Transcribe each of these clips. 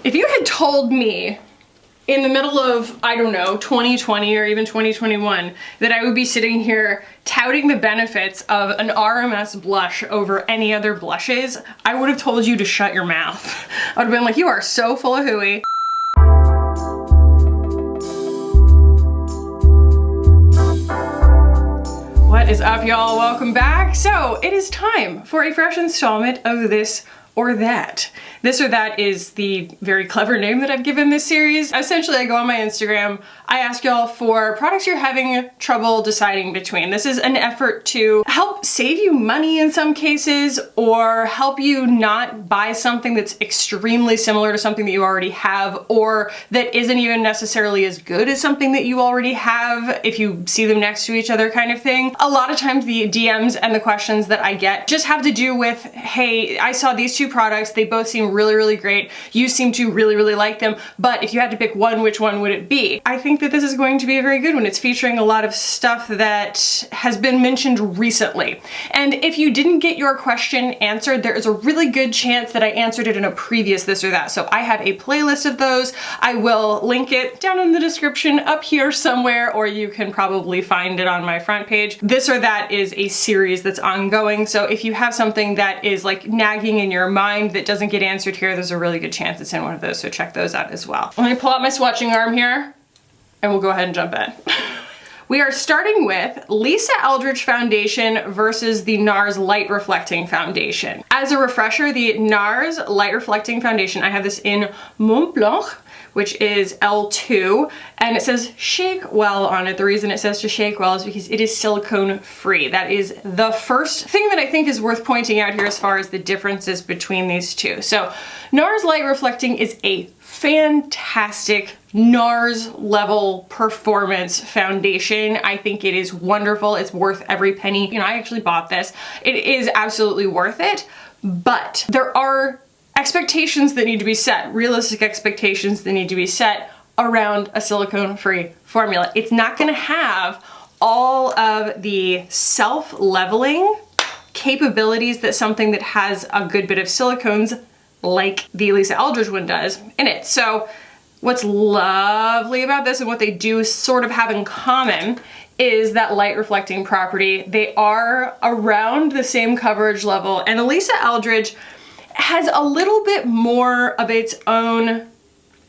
If you had told me in the middle of, I don't know, 2020 or even 2021, that I would be sitting here touting the benefits of an RMS blush over any other blushes, I would have told you to shut your mouth. I would have been like, you are so full of hooey. What is up, y'all? Welcome back. So it is time for a fresh installment of This or That. This or That is the very clever name that I've given this series. Essentially, I go on my Instagram, I ask y'all for products you're having trouble deciding between. This is an effort to help save you money in some cases, or help you not buy something that's extremely similar to something that you already have, or that isn't even necessarily as good as something that you already have if you see them next to each other, kind of thing. A lot of times the DMs and the questions that I get just have to do with, hey, I saw these two products, they both seem really great, you seem to really like them, but if you had to pick one, which one would it be? I think that this is going to be a very good one. It's featuring a lot of stuff that has been mentioned recently. And if you didn't get your question answered, there is a really good chance that I answered it in a previous This or That. So I have a playlist of those. I will link it down in the description up here somewhere, or you can probably find it on my front page. This or That is a series that's ongoing, so if you have something that is like nagging in your mind that doesn't get answered here, there's a really good chance it's in one of those, so check those out as well. Let me pull out my swatching arm here, and we'll go ahead and jump in. We are starting with Lisa Eldridge foundation versus the NARS light reflecting foundation. As a refresher, the NARS light reflecting foundation, I have this in Mont Blanc, which is L2, and it says shake well on it. The reason it says to shake well is because it is silicone free. That is the first thing that I think is worth pointing out here as far as the differences between these two. So NARS light reflecting is a fantastic NARS level performance foundation. I think it is wonderful. It's worth every penny. You know, I actually bought this. It is absolutely worth it, but there are expectations that need to be set, realistic expectations that need to be set around a silicone-free formula. It's not gonna have all of the self-leveling capabilities that something that has a good bit of silicones like the Lisa Eldridge one does in it. So what's lovely about this and what they do sort of have in common is that light reflecting property. They are around the same coverage level, and the Lisa Eldridge has a little bit more of its own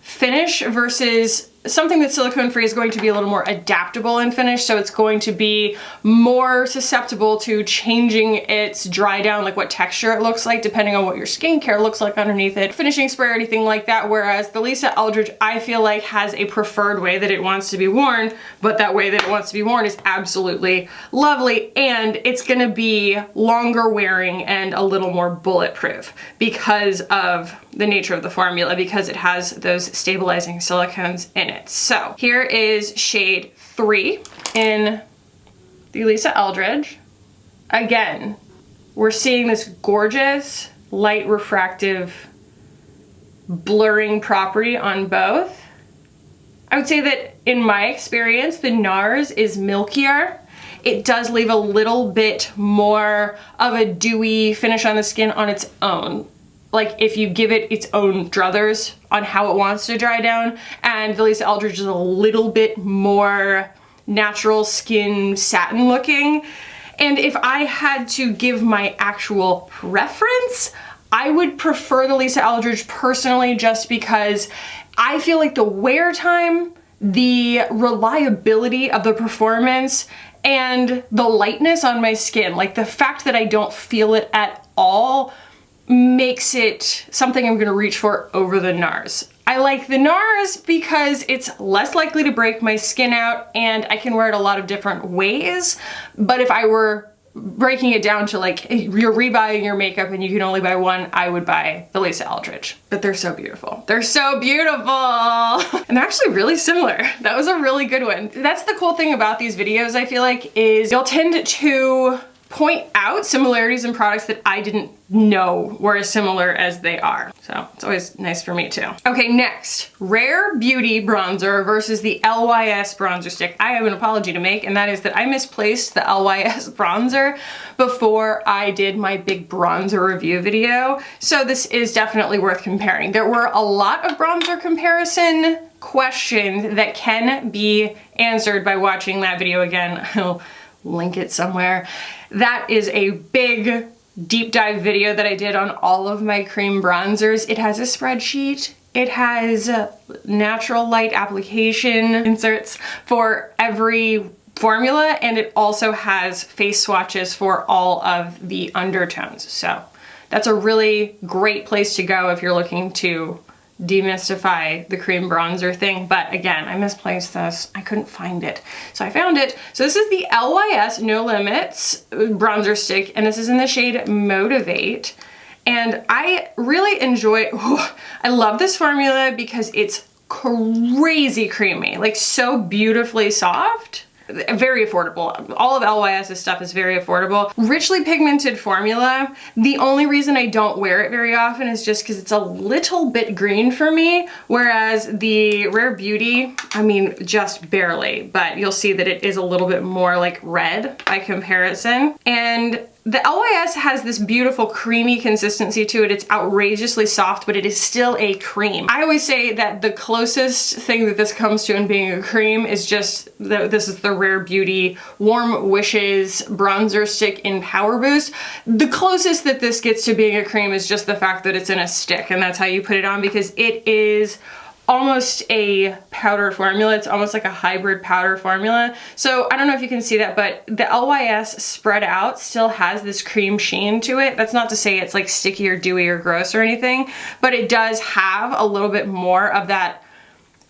finish versus something that's silicone free is going to be a little more adaptable in finish, so it's going to be more susceptible to changing its dry down, like what texture it looks like, depending on what your skincare looks like underneath it, finishing spray or anything like that, whereas the Lisa Eldridge, I feel like, has a preferred way that it wants to be worn, but that way that it wants to be worn is absolutely lovely, and it's gonna be longer wearing and a little more bulletproof because of the nature of the formula, because it has those stabilizing silicones in it. So here is shade 3 in the Lisa Eldridge. Again, we're seeing this gorgeous light refractive blurring property on both. I would say that in my experience, the NARS is milkier. It does leave a little bit more of a dewy finish on the skin on its own, like if you give it its own druthers on how it wants to dry down, and the Lisa Eldridge is a little bit more natural skin satin looking. And if I had to give my actual preference, I would prefer the Lisa Eldridge personally, just because I feel like the wear time, the reliability of the performance, and the lightness on my skin, like the fact that I don't feel it at all, makes it something I'm gonna reach for over the NARS. I like the NARS because it's less likely to break my skin out, and I can wear it a lot of different ways. But if I were breaking it down to like, you're rebuying your makeup and you can only buy one, I would buy the Lisa Eldridge. But they're so beautiful. They're so beautiful! And they're actually really similar. That was a really good one. That's the cool thing about these videos, I feel like, is you'll tend to point out similarities in products that I didn't know were as similar as they are. So it's always nice for me too. Okay, next, Rare Beauty Bronzer versus the LYS Bronzer Stick. I have an apology to make, and that is that I misplaced the LYS Bronzer before I did my big bronzer review video. So this is definitely worth comparing. There were a lot of bronzer comparison questions that can be answered by watching that video again. I'll link it somewhere. That is a big deep dive video that I did on all of my cream bronzers. It has a spreadsheet. It has natural light application inserts for every formula, and it also has face swatches for all of the undertones. So that's a really great place to go if you're looking to demystify the cream bronzer thing. But again, I misplaced this. I couldn't find it. So I found it. So this is the LYS No Limits bronzer stick, and this is in the shade Motivate. And I really enjoy, I love this formula because it's crazy creamy, like so beautifully soft. Very affordable. All of LYS's stuff is very affordable. Richly pigmented formula. The only reason I don't wear it very often is just because it's a little bit green for me, whereas the Rare Beauty, I mean, just barely, but you'll see that it is a little bit more like red by comparison. And the LYS has this beautiful creamy consistency to it. It's outrageously soft, but it is still a cream. I always say that the closest thing that this comes to in being a cream is just, this is the Rare Beauty Warm Wishes bronzer stick in Power Boost. The closest that this gets to being a cream is just the fact that it's in a stick, and that's how you put it on, because it is almost a powder formula. It's almost like a hybrid powder formula. So I don't know if you can see that, but the LYS spread out still has this cream sheen to it. That's not to say it's like sticky or dewy or gross or anything, but it does have a little bit more of that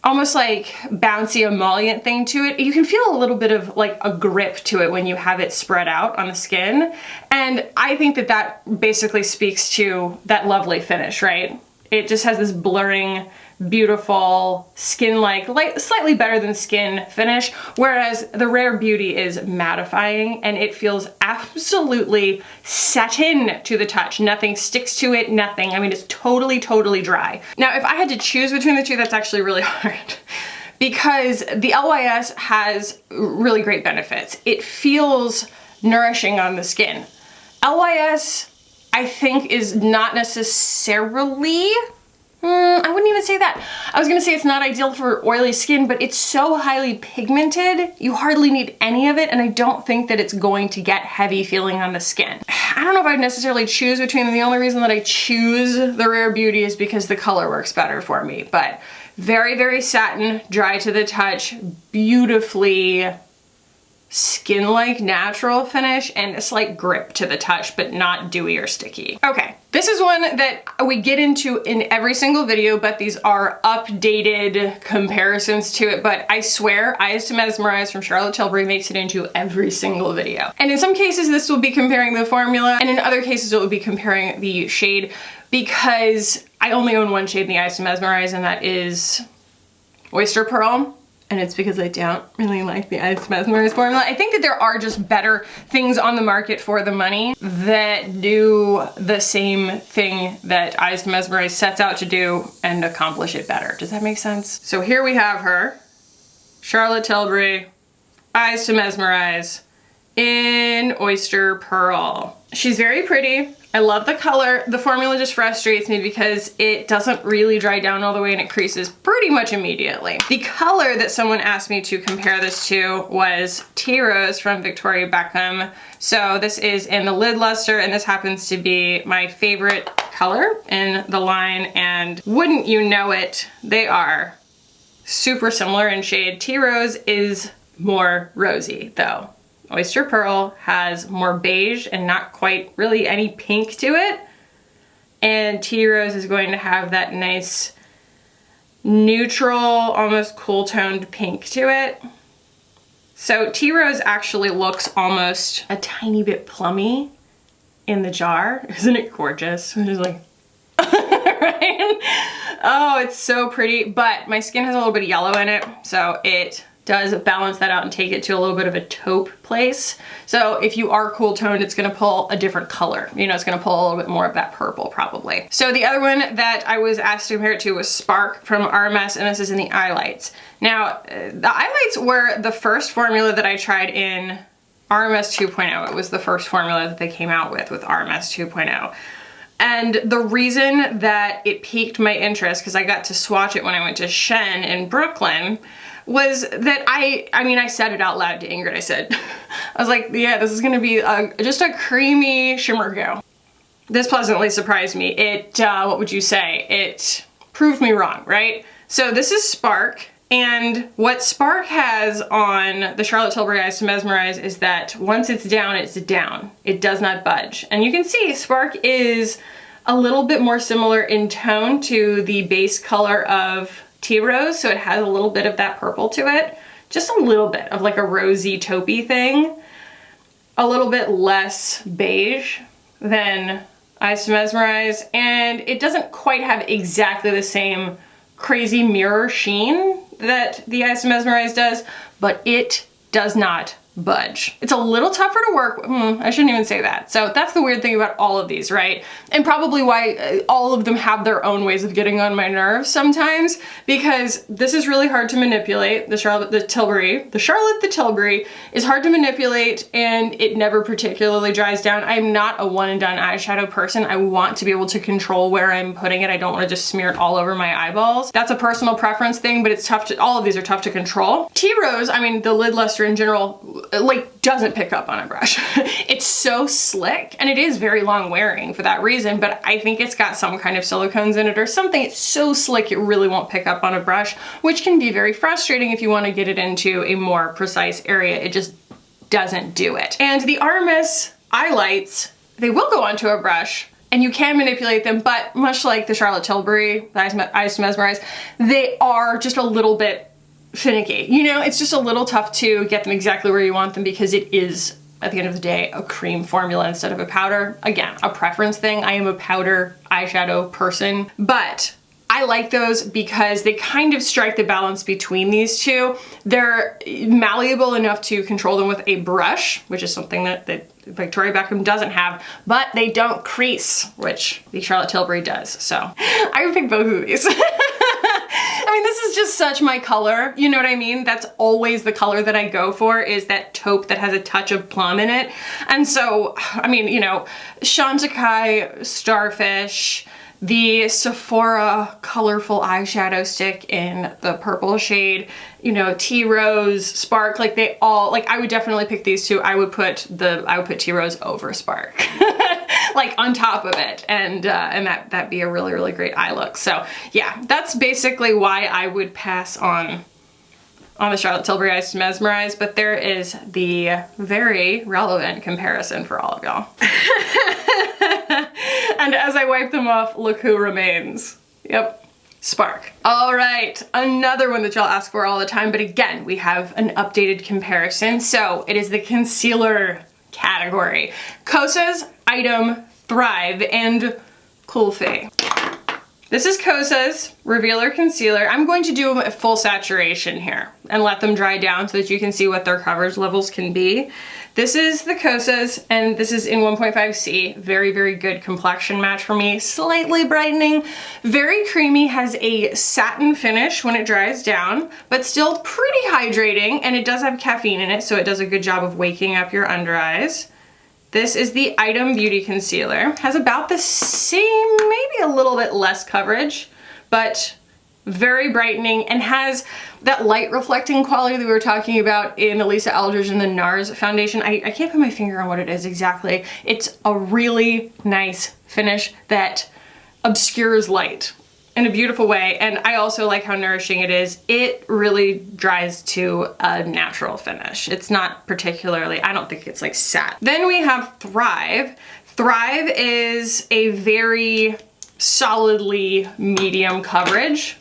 almost like bouncy emollient thing to it. You can feel a little bit of like a grip to it when you have it spread out on the skin. And I think that that basically speaks to that lovely finish, right? It just has this blurring, beautiful skin-like, slightly better than skin finish, whereas the Rare Beauty is mattifying and it feels absolutely satin to the touch. Nothing sticks to it, nothing. I mean, it's totally, totally dry. Now, if I had to choose between the two, that's actually really hard because the LYS has really great benefits. It feels nourishing on the skin. LYS, I think, is not necessarily, I wouldn't even say that. I was gonna say it's not ideal for oily skin, but it's so highly pigmented, you hardly need any of it, and I don't think that it's going to get heavy feeling on the skin. I don't know if I'd necessarily choose between them. The only reason that I choose the Rare Beauty is because the color works better for me, but very, very satin, dry to the touch, beautifully skin-like natural finish, and a slight grip to the touch, but not dewy or sticky. Okay, this is one that we get into in every single video, but these are updated comparisons to it. But I swear, Eyes to Mesmerize from Charlotte Tilbury makes it into every single video. And in some cases, this will be comparing the formula, and in other cases, it will be comparing the shade, because I only own one shade in the Eyes to Mesmerize, and that is Oyster Pearl. And it's because I don't really like the Eyes to Mesmerize formula. I think that there are just better things on the market for the money that do the same thing that Eyes to Mesmerize sets out to do and accomplish it better. Does that make sense? So here we have her, Charlotte Tilbury, Eyes to Mesmerize in Oyster Pearl. She's very pretty. I love the color. The formula just frustrates me because it doesn't really dry down all the way and it creases pretty much immediately. The color that someone asked me to compare this to was Tea Rose from Victoria Beckham. So this is in the Lid Luster, and this happens to be my favorite color in the line, and wouldn't you know it, they are super similar in shade. Tea Rose is more rosy though. Oyster Pearl has more beige and not quite really any pink to it. And Tea Rose is going to have that nice neutral, almost cool toned pink to it. So Tea Rose actually looks almost a tiny bit plummy in the jar. Isn't it gorgeous? It is like, right? Oh, it's so pretty, but my skin has a little bit of yellow in it, so it does balance that out and take it to a little bit of a taupe place. So if you are cool toned, it's gonna pull a different color. You know, it's gonna pull a little bit more of that purple probably. So the other one that I was asked to compare it to was Spark from RMS, and this is in the Eyelights. Now, the Eyelights were the first formula that I tried in RMS 2.0. It was the first formula that they came out with RMS 2.0. And the reason that it piqued my interest, because I got to swatch it when I went to Shen in Brooklyn, was that I said it out loud to Ingrid. I said, I was like, yeah, this is gonna be just a creamy shimmer go. This pleasantly surprised me. It, what would you say? It proved me wrong, right? So this is Spark, and what Spark has on the Charlotte Tilbury Eyes to Mesmerize is that once it's down, it's down. It does not budge. And you can see Spark is a little bit more similar in tone to the base color of Tea Rose, so it has a little bit of that purple to it. Just a little bit of like a rosy taupey thing. A little bit less beige than Eyes to Mesmerize, and it doesn't quite have exactly the same crazy mirror sheen that the Eyes to Mesmerize does, but it does not budge. It's a little tougher to work with. I shouldn't even say that. So that's the weird thing about all of these, right? And probably why all of them have their own ways of getting on my nerves sometimes, because this is really hard to manipulate. The Charlotte the Tilbury is hard to manipulate, and it never particularly dries down. I'm not a one and done eyeshadow person. I want to be able to control where I'm putting it. I don't want to just smear it all over my eyeballs. That's a personal preference thing, but it's tough to, all of these are tough to control. Tea Rose, I mean, the lid luster in general, like doesn't pick up on a brush. It's so slick, and it is very long wearing for that reason, but I think it's got some kind of silicones in it or something. It's so slick it really won't pick up on a brush, which can be very frustrating if you want to get it into a more precise area. It just doesn't do it. And the RMS Eyelights, they will go onto a brush and you can manipulate them, but much like the Charlotte Tilbury, the Eyes to Mesmerize, they are just a little bit finicky. You know, it's just a little tough to get them exactly where you want them because it is, at the end of the day, a cream formula instead of a powder. Again, a preference thing. I am a powder eyeshadow person, but I like those because they kind of strike the balance between these two. They're malleable enough to control them with a brush, which is something that Victoria Beckham doesn't have, but they don't crease, which the Charlotte Tilbury does. So I would pick both of these. I mean, this is just such my color, you know what I mean? That's always the color that I go for, is that taupe that has a touch of plum in it. And so, I mean, you know, chantecaille, Starfish, the Sephora colorful eyeshadow stick in the purple shade, you know, Tea Rose, Spark, like they all, like I would definitely pick these two. I would put Tea Rose over Spark, like on top of it, and that'd be a really, really great eye look. So yeah, that's basically why I would pass on the Charlotte Tilbury Eyes to Mesmerize, but there is the very relevant comparison for all of y'all. And as I wipe them off, look who remains. Yep, Spark. All right, another one that y'all ask for all the time, but again, we have an updated comparison. So it is the concealer category. Kosas, Item, Thrive, and Kulfi. This is Kosas Revealer Concealer. I'm going to do a full saturation here and let them dry down so that you can see what their coverage levels can be. This is the Kosas, and this is in 1.5C. Very, very good complexion match for me. Slightly brightening, very creamy, has a satin finish when it dries down, but still pretty hydrating, and it does have caffeine in it, so it does a good job of waking up your under eyes. This is the Item Beauty Concealer. Has about the same, maybe a little bit less coverage, but very brightening, and has that light reflecting quality that we were talking about in Elisa Eldridge and the NARS foundation. I can't put my finger on what it is exactly. It's a really nice finish that obscures light in a beautiful way, and I also like how nourishing it is. It really dries to a natural finish. It's not particularly, I don't think it's like satin. Then we have Thrive. Thrive is a very solidly medium coverage,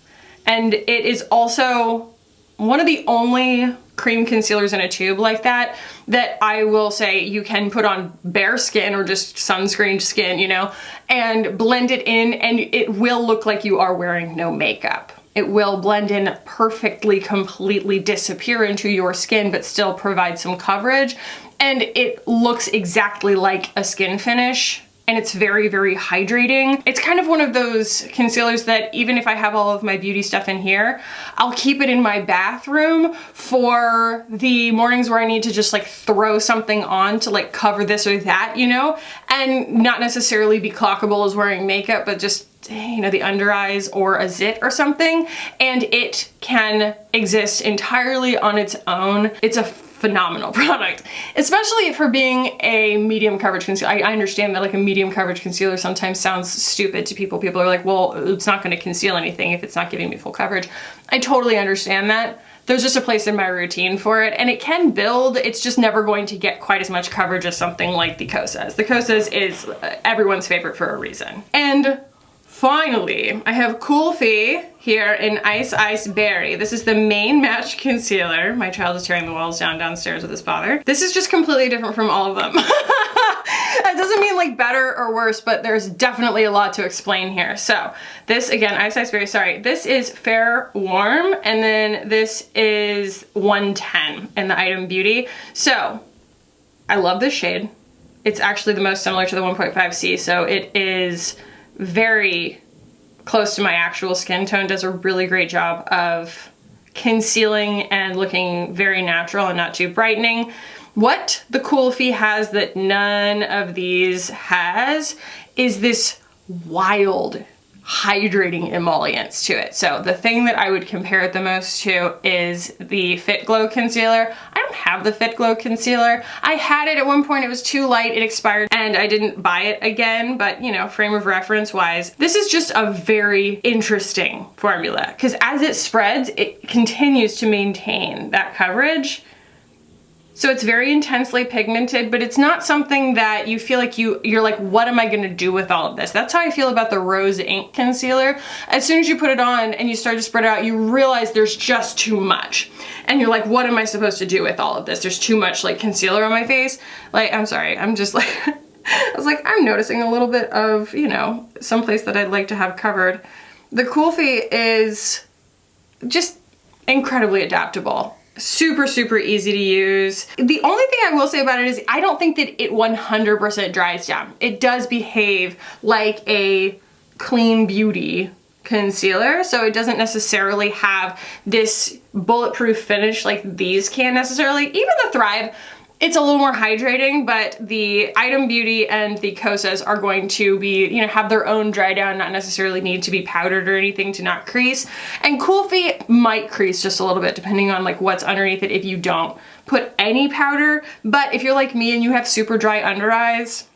and it is also one of the only cream concealers in a tube like that, that I will say you can put on bare skin or just sunscreened skin, you know, and blend it in, and it will look like you are wearing no makeup. It will blend in perfectly, completely disappear into your skin, but still provide some coverage. And it looks exactly like a skin finish. And it's very, very hydrating. It's kind of one of those concealers that even if I have all of my beauty stuff in here, I'll keep it in my bathroom for the mornings where I need to just like throw something on to like cover this or that, you know, and not necessarily be clockable as wearing makeup, but just, you know, the under eyes or a zit or something. And it can exist entirely on its own. It's a phenomenal product, especially for being a medium coverage concealer. I understand that like a medium coverage concealer sometimes sounds stupid to people. People are like, well, it's not going to conceal anything if it's not giving me full coverage. I totally understand that. There's just a place in my routine for it, and it can build. It's just never going to get quite as much coverage as something like the Kosas. The Kosas is everyone's favorite for a reason. And finally, I have Kulfi here in Ice Berry. This is the main match concealer. My child is tearing the walls down downstairs with his father. This is just completely different from all of them. That doesn't mean like better or worse, but there's definitely a lot to explain here. So this, again, Ice Berry, sorry. This is Fair Warm, and then this is 110 in the Item Beauty. So I love this shade. It's actually the most similar to the 1.5C, so it is very close to my actual skin tone, does a really great job of concealing and looking very natural and not too brightening. What the Kulfi has that none of these has is this wild hydrating emollients to it. So the thing that I would compare it the most to is the Fit Glow concealer. I don't have the Fit Glow concealer. I had it at one point, it was too light, it expired, and I didn't buy it again, but you know, frame of reference wise, this is just a very interesting formula, because as it spreads, it continues to maintain that coverage. So it's very intensely pigmented, but it's not something that you feel like you're like, what am I gonna do with all of this? That's how I feel about the Rose Ink concealer. As soon as you put it on and you start to spread it out, you realize there's just too much. And you're like, what am I supposed to do with all of this? There's too much like concealer on my face. Like, I'm sorry, I'm just like, I was like, I'm noticing a little bit of, you know, someplace that I'd like to have covered. The Kulfi is just incredibly adaptable. Super, super easy to use. The only thing I will say about it is I don't think that it 100% dries down. It does behave like a clean beauty concealer, so it doesn't necessarily have this bulletproof finish like these can necessarily. Even the Thrive, it's a little more hydrating, but the Item Beauty and the Kosas are going to be, you know, have their own dry down, not necessarily need to be powdered or anything to not crease. And Kulfi might crease just a little bit depending on like what's underneath it if you don't put any powder. But if you're like me and you have super dry under eyes,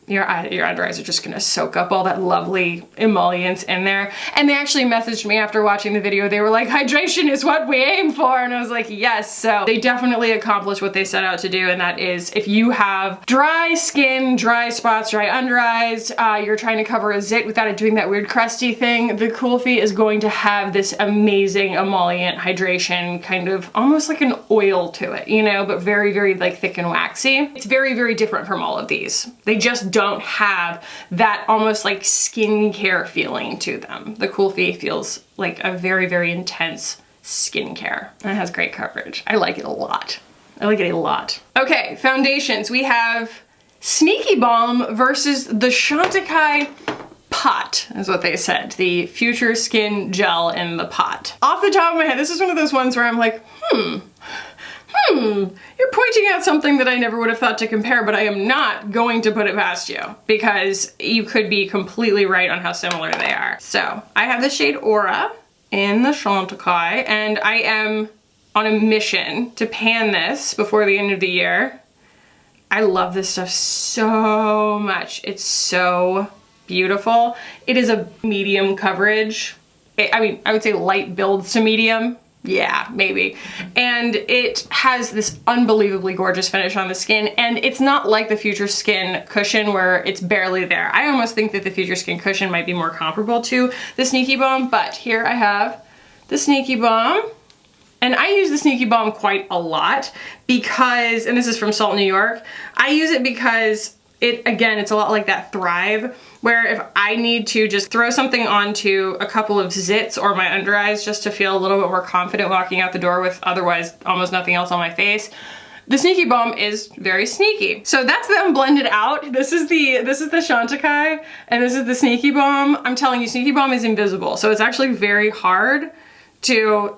your under eyes are just gonna soak up all that lovely emollients in there. And they actually messaged me after watching the video. They were like, hydration is what we aim for. And I was like, yes. So they definitely accomplished what they set out to do. And that is, if you have dry skin, dry spots, dry under eyes, you're trying to cover a zit without it doing that weird crusty thing, the Kulfi is going to have this amazing emollient hydration, kind of almost like an oil to it, you know, but very, very like thick and waxy. It's very, very different from all of these. They just don't have that almost like skincare feeling to them. The Kulfi feels like a very, very intense skincare, and it has great coverage. I like it a lot. I like it a lot. Okay, foundations. We have Sneaky Balm versus the Chantecaille pot, is what they said. The Future Skin Gel in the pot. Off the top of my head, this is one of those ones where I'm like, you're pointing out something that I never would have thought to compare, but I am not going to put it past you because you could be completely right on how similar they are. So I have the shade Aura in the chantecaille, and I am on a mission to pan this before the end of the year. I love this stuff so much. It's so beautiful. It is a medium coverage. I mean, I would say light builds to medium. Yeah, maybe. And it has this unbelievably gorgeous finish on the skin, and it's not like the Future Skin cushion where it's barely there. I almost think that the Future Skin cushion might be more comparable to the Sneaky Balm, but here I have the Sneaky Balm. And I use the Sneaky Balm quite a lot because, and this is from Salt, New York, I use it because again, it's a lot like that Thrive, where if I need to just throw something onto a couple of zits or my under eyes just to feel a little bit more confident walking out the door with otherwise almost nothing else on my face, the Sneaky Balm is very sneaky. So that's them blended out. This is the chantecaille and this is the Sneaky Balm. I'm telling you, Sneaky Balm is invisible. So it's actually very hard to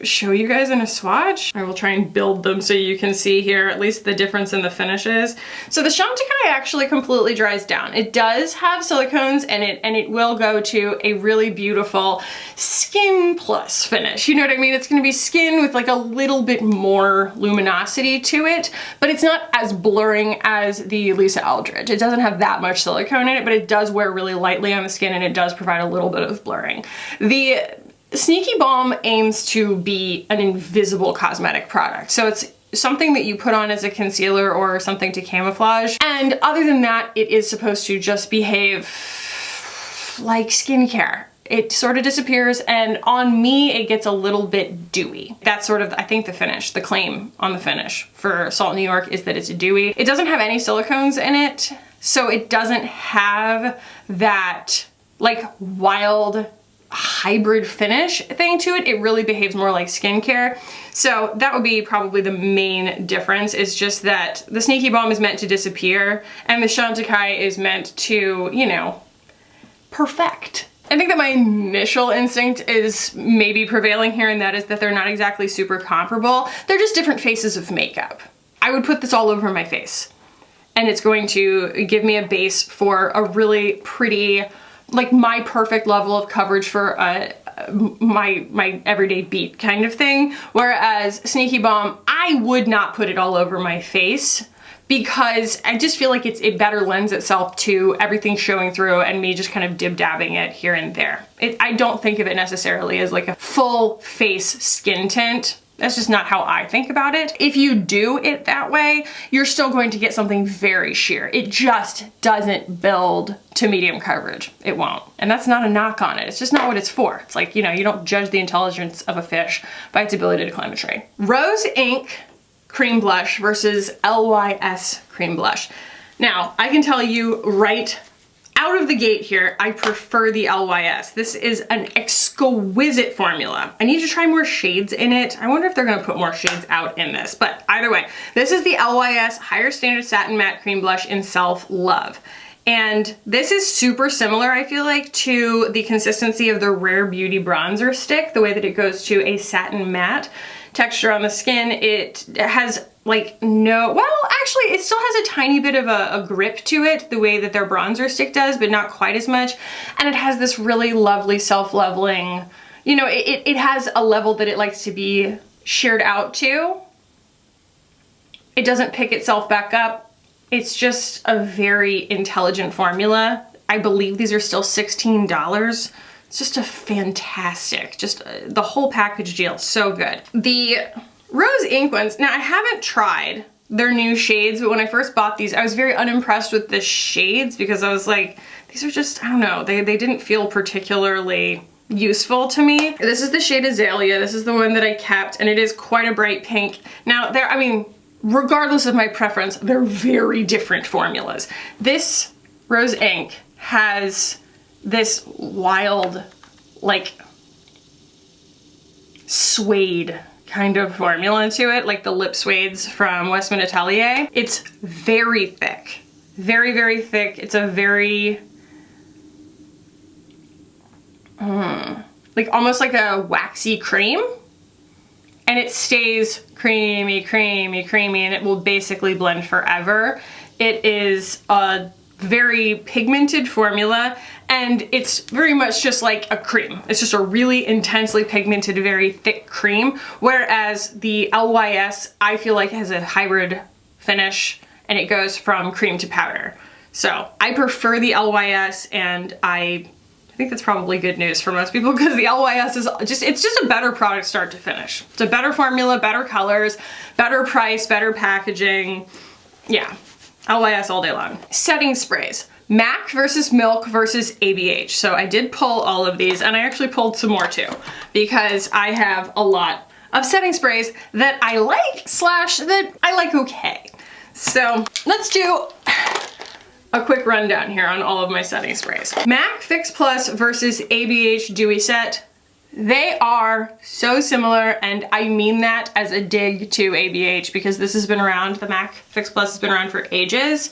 show you guys in a swatch. I will try and build them so you can see here at least the difference in the finishes. So the chantecaille actually completely dries down. It does have silicones in it, and it will go to a really beautiful skin plus finish. You know what I mean? It's gonna be skin with like a little bit more luminosity to it, but it's not as blurring as the Lisa Eldridge. It doesn't have that much silicone in it, but it does wear really lightly on the skin and it does provide a little bit of blurring. The Sneaky Balm aims to be an invisible cosmetic product. So it's something that you put on as a concealer or something to camouflage. And other than that, it is supposed to just behave like skincare. It sort of disappears, and on me, it gets a little bit dewy. That's sort of, I think, the finish, the claim on the finish for Salt, New York is that it's dewy. It doesn't have any silicones in it, so it doesn't have that like wild hybrid finish thing to it. It really behaves more like skincare. So that would be probably the main difference, is just that the Sneaky Balm is meant to disappear and the chantecaille is meant to, you know, perfect. I think that my initial instinct is maybe prevailing here, and that is that they're not exactly super comparable. They're just different faces of makeup. I would put this all over my face and it's going to give me a base for a really pretty, like my perfect level of coverage for my everyday beat kind of thing. Whereas Sneaky Balm, I would not put it all over my face because I just feel like it better lends itself to everything showing through and me just kind of dib-dabbing it here and there. I don't think of it necessarily as like a full face skin tint. That's just not how I think about it. If you do it that way, you're still going to get something very sheer. It just doesn't build to medium coverage. It won't. And that's not a knock on it. It's just not what it's for. It's like, you know, you don't judge the intelligence of a fish by its ability to climb a tree. Rose Ink cream blush versus LYS cream blush. Now, I can tell you right out of the gate here, I prefer the LYS. This is an exquisite formula. I need to try more shades in it. I wonder if they're gonna put more shades out in this, but either way, this is the LYS Higher Standard Satin Matte Cream Blush in Self Love. And this is super similar, I feel like, to the consistency of the Rare Beauty bronzer stick, the way that it goes to a satin matte texture on the skin. It has like well, actually it still has a tiny bit of a grip to it, the way that their bronzer stick does, but not quite as much. And it has this really lovely self-leveling, you know, it has a level that it likes to be sheared out to. It doesn't pick itself back up. It's just a very intelligent formula. I believe these are still $16. It's just a fantastic, the whole package deal, so good. The Rose Ink ones, now I haven't tried their new shades, but when I first bought these, I was very unimpressed with the shades because I was like, these are just, I don't know, they didn't feel particularly useful to me. This is the shade Azalea. This is the one that I kept, and it is quite a bright pink. Now, I mean, regardless of my preference, they're very different formulas. This Rose Ink has this wild, like, suede kind of formula to it, like the lip suedes from Westman Atelier. It's very thick, very, very thick. It's a very, like almost like a waxy cream. And it stays creamy, creamy, creamy, and it will basically blend forever. It is a very pigmented formula, and it's very much just like a cream. It's just a really intensely pigmented, very thick cream, whereas the LYS, I feel like, has a hybrid finish, and it goes from cream to powder. So I prefer the LYS, and I think that's probably good news for most people, because the LYS is it's just a better product start to finish. It's a better formula, better colors, better price, better packaging. Yeah. LYS all day long. Setting sprays. MAC versus Milk versus ABH. So I did pull all of these, and I actually pulled some more too, because I have a lot of setting sprays that I like slash that I like okay. So let's do a quick rundown here on all of my setting sprays. MAC Fix Plus versus ABH Dewy Set. They are so similar, and I mean that as a dig to ABH because this has been around, the MAC Fix Plus has been around for ages,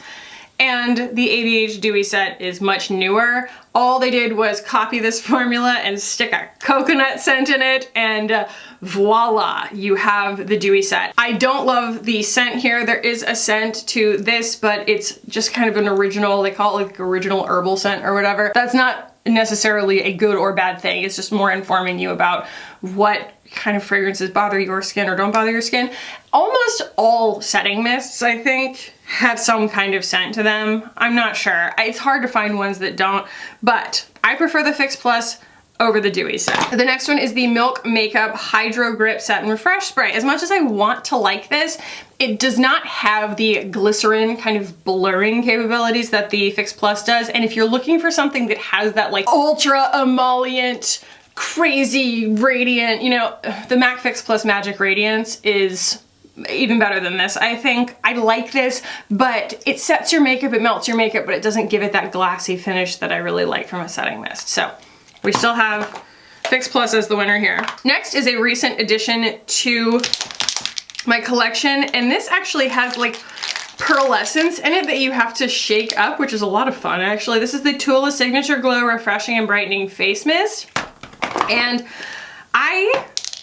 and the ABH Dewy Set is much newer. All they did was copy this formula and stick a coconut scent in it, and voila, you have the Dewy Set. I don't love the scent here. There is a scent to this, but it's just kind of an original, they call it like original herbal scent or whatever. That's not necessarily a good or bad thing. It's just more informing you about what kind of fragrances bother your skin or don't bother your skin. Almost all setting mists, I think, have some kind of scent to them. I'm not sure. It's hard to find ones that don't, but I prefer the Fix Plus over the Dewy Set. The next one is the Milk Makeup Hydro Grip Set and Refresh Spray. As much as I want to like this, it does not have the glycerin kind of blurring capabilities that the Fix Plus does. And if you're looking for something that has that like ultra emollient, crazy radiant, you know, the MAC Fix Plus Magic Radiance is even better than this. I think I like this, but it sets your makeup, it melts your makeup, but it doesn't give it that glassy finish that I really like from a setting mist. So we still have Fix Plus as the winner here. Next is a recent addition to my collection, and this actually has like pearlescence in it that you have to shake up, which is a lot of fun actually. This is the Tula Signature Glow Refreshing and Brightening Face Mist, and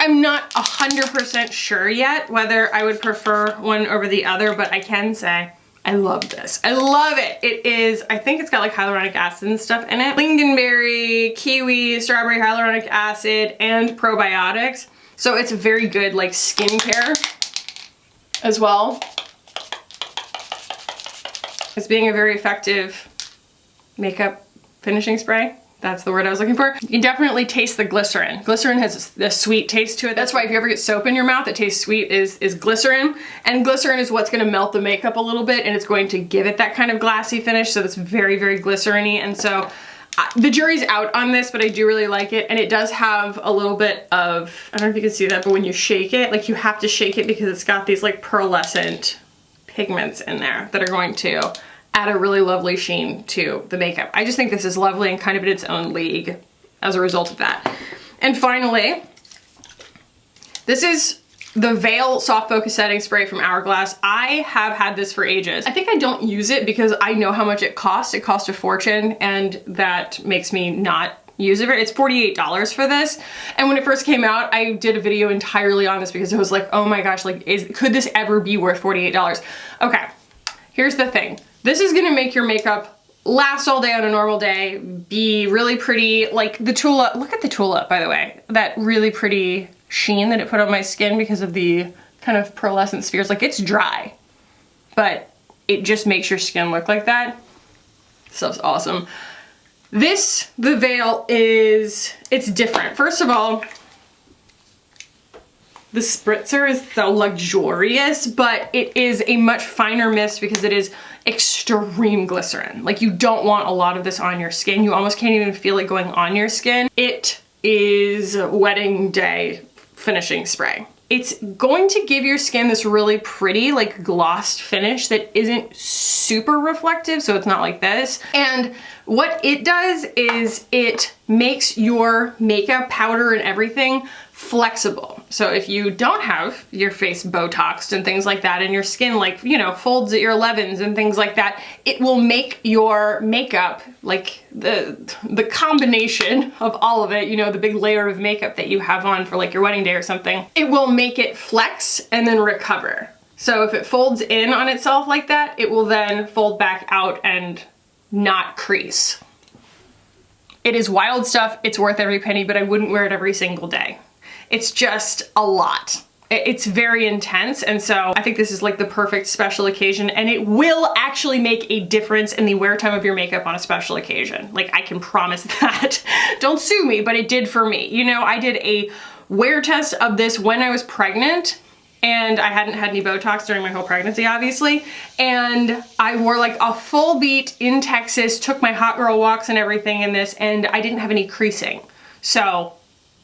I'm not 100% sure yet whether I would prefer one over the other, but I can say I love this. I love it. It is, I think it's got like hyaluronic acid and stuff in it. Lingonberry, kiwi, strawberry hyaluronic acid, and probiotics. So it's very good like skincare as well as being a very effective makeup finishing spray. That's the word I was looking for. You can definitely taste the glycerin. Glycerin has a sweet taste to it. That's why if you ever get soap in your mouth that tastes sweet is glycerin. And glycerin is what's gonna melt the makeup a little bit, and it's going to give it that kind of glassy finish, so it's very, very glycerin-y. And so the jury's out on this, but I do really like it. And it does have a little bit of, I don't know if you can see that, but when you shake it, like you have to shake it because it's got these like pearlescent pigments in there that are going to add a really lovely sheen to the makeup. I just think this is lovely and kind of in its own league as a result of that. And finally, this is the Veil Soft Focus Setting Spray from Hourglass. I have had this for ages. I think I don't use it because I know how much it costs. It costs a fortune, and that makes me not use it. It's $48 for this. And when it first came out, I did a video entirely on this because it was like, oh my gosh, like could this ever be worth $48? Okay, here's the thing. This is gonna make your makeup last all day on a normal day, be really pretty, like the Tula, look at the Tula, by the way, that really pretty sheen that it put on my skin because of the kind of pearlescent spheres. Like it's dry, but it just makes your skin look like that. Stuff's awesome. This, the Veil, it's different. First of all, the spritzer is so luxurious, but it is a much finer mist because it is extreme glycerin. Like you don't want a lot of this on your skin. You almost can't even feel it going on your skin. It is wedding day finishing spray. It's going to give your skin this really pretty, like glossed finish that isn't super reflective, so it's not like this. And what it does is it makes your makeup, powder, and everything flexible. So if you don't have your face Botoxed and things like that, and your skin like, you know, folds at your 11s and things like that, it will make your makeup, like the combination of all of it, you know, the big layer of makeup that you have on for like your wedding day or something, it will make it flex and then recover. So if it folds in on itself like that, it will then fold back out and not crease. It is wild stuff. It's worth every penny, but I wouldn't wear it every single day. It's just a lot. It's very intense, and so I think this is like the perfect special occasion, and it will actually make a difference in the wear time of your makeup on a special occasion. Like, I can promise that. Don't sue me, but it did for me. You know, I did a wear test of this when I was pregnant, and I hadn't had any Botox during my whole pregnancy, obviously, and I wore like a full beat in Texas, took my hot girl walks and everything in this, and I didn't have any creasing. So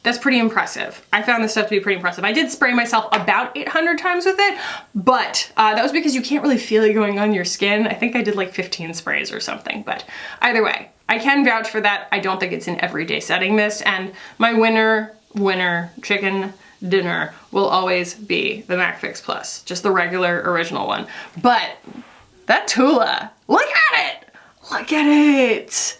That's pretty impressive. I found this stuff to be pretty impressive. I did spray myself about 800 times with it, but that was because you can't really feel it going on your skin. I think I did like 15 sprays or something, but either way, I can vouch for that. I don't think it's an everyday setting mist, and my winner chicken dinner will always be the MAC Fix Plus, just the regular original one. But that Tula, look at it! Look at it!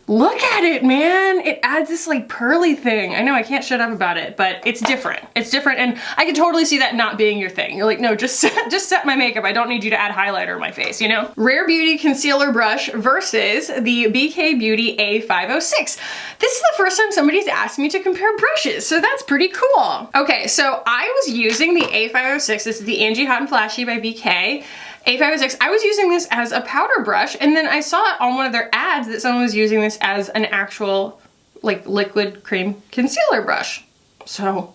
Look at it, man! It adds this like pearly thing. I know I can't shut up about it, but it's different. It's different, and I can totally see that not being your thing. You're like, no, just set my makeup. I don't need you to add highlighter on my face, you know? Rare Beauty Concealer Brush versus the BK Beauty A506. This is the first time somebody's asked me to compare brushes, so that's pretty cool. Okay, so I was using the A506. This is the Angie Hot and Flashy by BK. A506, I was using this as a powder brush, and then I saw on one of their ads that someone was using this as an actual like liquid cream concealer brush. So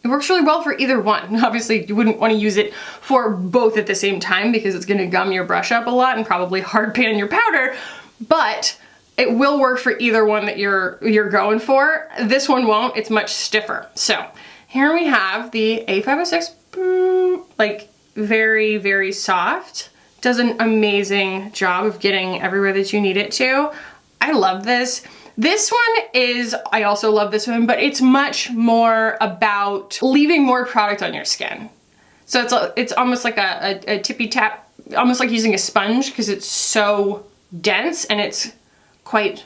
it works really well for either one. Obviously you wouldn't want to use it for both at the same time because it's going to gum your brush up a lot and probably hard pan your powder, but it will work for either one that you're going for. This one won't, it's much stiffer. So here we have the A506, like very, very soft. Does an amazing job of getting everywhere that you need it to. I love this. This one is, I also love this one, but it's much more about leaving more product on your skin. So it's almost like a tippy tap, almost like using a sponge because it's so dense and it's quite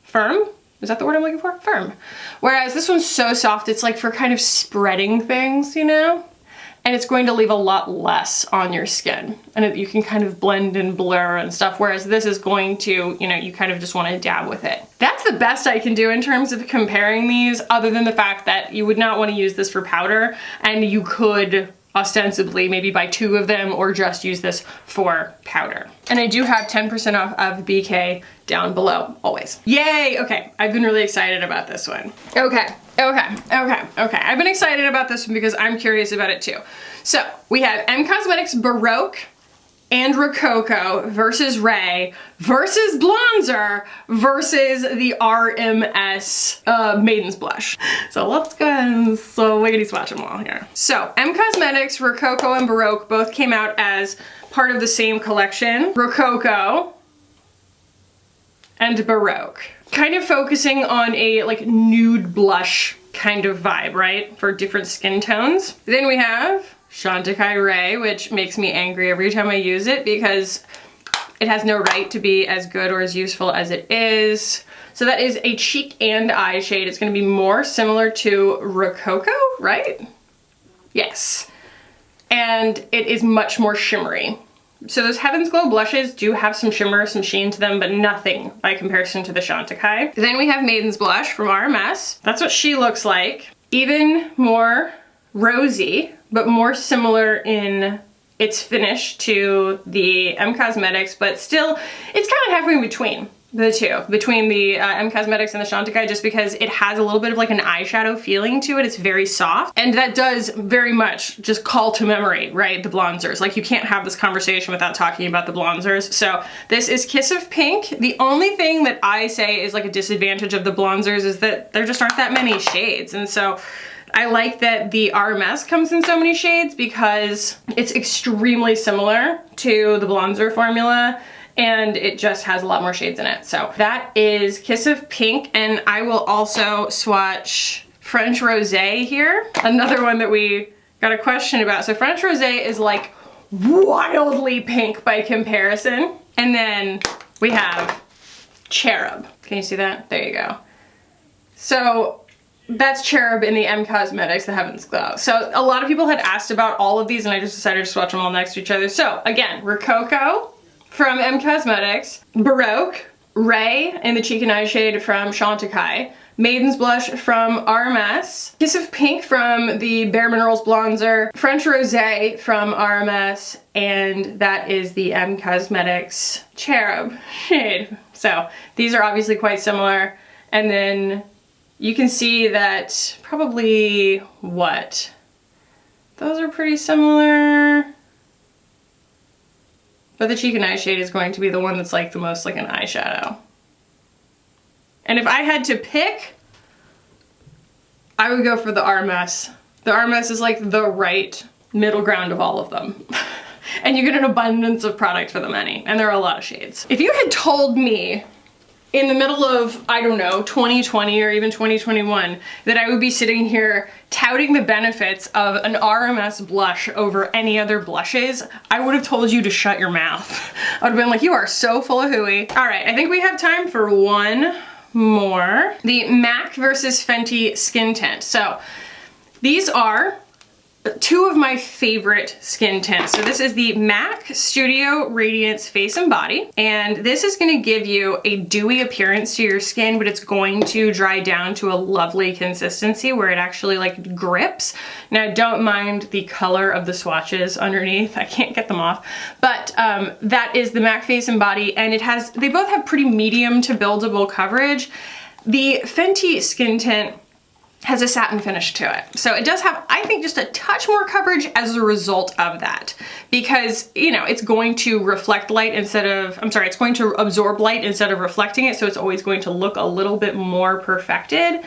firm. Is that the word I'm looking for? Firm. Whereas this one's so soft, it's like for kind of spreading things, you know? And it's going to leave a lot less on your skin. And you can kind of blend and blur and stuff, whereas this is going to, you know, you kind of just want to dab with it. That's the best I can do in terms of comparing these, other than the fact that you would not want to use this for powder, and you could ostensibly maybe buy 2 of them or just use this for powder. And I do have 10% off of BK down below, always. Yay, okay, I've been really excited about this one. Okay. I've been excited about this one because I'm curious about it too. So we have M Cosmetics Baroque and Rococo versus Ray versus Blonzer versus the RMS Maiden's Blush. So let's go ahead and wiggity swatch them all here. So M Cosmetics, Rococo, and Baroque both came out as part of the same collection. Rococo and Baroque. Kind of focusing on a like nude blush kind of vibe, right? For different skin tones. Then we have Chantecaille Ray, which makes me angry every time I use it because it has no right to be as good or as useful as it is. So that is a cheek and eye shade. It's going to be more similar to Rococo, right? Yes. And it is much more shimmery. So those Heaven's Glow blushes do have some shimmer, some sheen to them, but nothing by comparison to the Chantecaille. Then we have Maiden's Blush from RMS. That's what she looks like. Even more rosy, but more similar in its finish to the M Cosmetics, but still, it's kind of halfway in between the two, between the M Cosmetics and the Chantecaille, just because it has a little bit of like an eyeshadow feeling to it. It's very soft, and that does very much just call to memory, right? The Blonzers. Like, you can't have this conversation without talking about the Blonzers. So this is Kiss of Pink. The only thing that I say is like a disadvantage of the Blonzers is that there just aren't that many shades, and so I like that the RMS comes in so many shades because it's extremely similar to the Blonzer formula, and it just has a lot more shades in it. So that is Kiss of Pink, and I will also swatch French Rosé here. Another one that we got a question about. So French Rosé is like wildly pink by comparison. And then we have Cherub. Can you see that? There you go. So that's Cherub in the M Cosmetics, the Heaven's Glow. So a lot of people had asked about all of these, and I just decided to swatch them all next to each other. So again, Rococo from M Cosmetics, Baroque, Ray in the cheek and eye shade from Chantecaille, Maiden's Blush from RMS, Kiss of Pink from the Bare Minerals Blonzer, French Rosé from RMS, and that is the M Cosmetics Cherub shade. So these are obviously quite similar, and then you can see that probably, what? Those are pretty similar. But the cheek and eye shade is going to be the one that's like the most like an eyeshadow. And if I had to pick, I would go for the RMS. The RMS is like the right middle ground of all of them. And you get an abundance of product for the money, and there are a lot of shades. If you had told me in the middle of, I don't know, 2020 or even 2021, that I would be sitting here touting the benefits of an RMS blush over any other blushes, I would have told you to shut your mouth. I would have been like, you are so full of hooey. All right, I think we have time for one more. The MAC versus Fenty skin tint. So these are two of my favorite skin tints. So this is the MAC Studio Radiance Face and Body, and this is gonna give you a dewy appearance to your skin, but it's going to dry down to a lovely consistency where it actually like grips. Now don't mind the color of the swatches underneath, I can't get them off, but that is the MAC Face and Body, and they both have pretty medium to buildable coverage. The Fenty skin tint has a satin finish to it. So it does have, I think, just a touch more coverage as a result of that, because, you know, it's going to reflect light instead of, it's going to absorb light instead of reflecting it. So it's always going to look a little bit more perfected,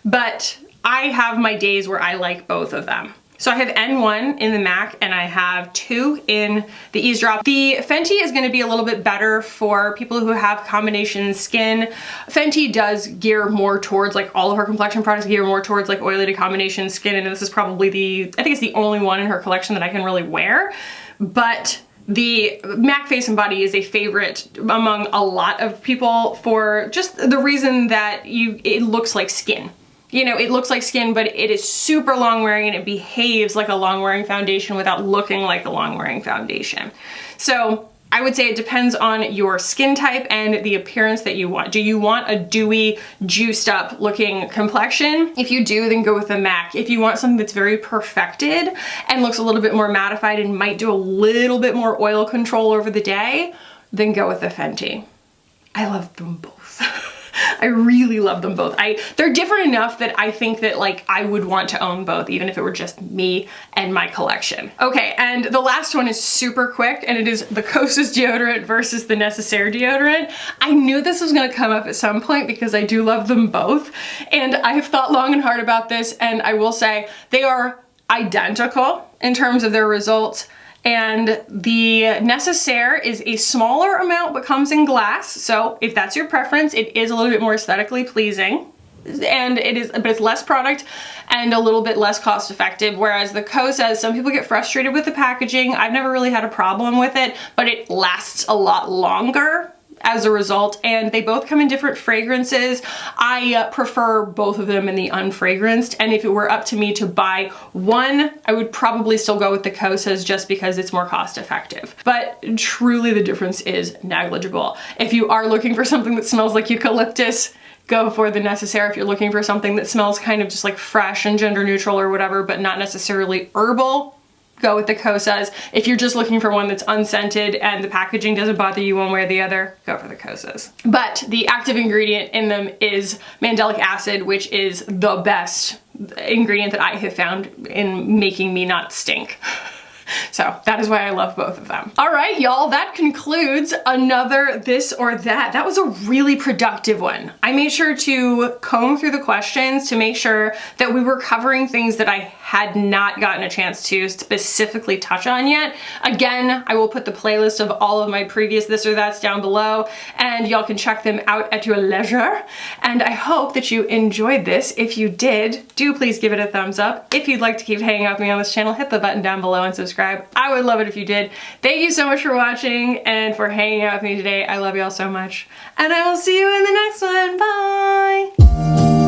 but I have my days where I like both of them. So I have N1 in the MAC and I have 2 in the Eavesdrop. The Fenty is gonna be a little bit better for people who have combination skin. Fenty does gear more towards, like all of her complexion products gear more towards like oily to combination skin, and this is probably I think it's the only one in her collection that I can really wear. But the MAC Face and Body is a favorite among a lot of people for just the reason that it looks like skin. You know, it looks like skin, but it is super long wearing and it behaves like a long wearing foundation without looking like a long wearing foundation. So I would say it depends on your skin type and the appearance that you want. Do you want a dewy, juiced up looking complexion? If you do, then go with the MAC. If you want something that's very perfected and looks a little bit more mattified and might do a little bit more oil control over the day, then go with the Fenty. I love them both. I really love them both. They're different enough that I think that like I would want to own both, even if it were just me and my collection. Okay, and the last one is super quick, and it is the Kosas deodorant versus the Necessaire deodorant. I knew this was gonna come up at some point because I do love them both, and I have thought long and hard about this, and I will say they are identical in terms of their results. And the Necessaire is a smaller amount but comes in glass, so if that's your preference, it is a little bit more aesthetically pleasing, and but it's less product and a little bit less cost effective, whereas the Kosas, some people get frustrated with the packaging. I've never really had a problem with it, but it lasts a lot longer as a result, and they both come in different fragrances. I prefer both of them in the unfragranced, and if it were up to me to buy one, I would probably still go with the Kosas just because it's more cost effective. But truly the difference is negligible. If you are looking for something that smells like eucalyptus, go for the Necessaire. If you're looking for something that smells kind of just like fresh and gender neutral or whatever, but not necessarily herbal, go with the Kosas. If you're just looking for one that's unscented and the packaging doesn't bother you one way or the other, go for the Kosas. But the active ingredient in them is mandelic acid, which is the best ingredient that I have found in making me not stink. So that is why I love both of them. All right, y'all, that concludes another This or That. That was a really productive one. I made sure to comb through the questions to make sure that we were covering things that I had not gotten a chance to specifically touch on yet. Again, I will put the playlist of all of my previous This or That's down below, and y'all can check them out at your leisure. And I hope that you enjoyed this. If you did, do please give it a thumbs up. If you'd like to keep hanging out with me on this channel, hit the button down below and subscribe. I would love it if you did. Thank you so much for watching and for hanging out with me today. I love y'all so much. And I will see you in the next one. Bye!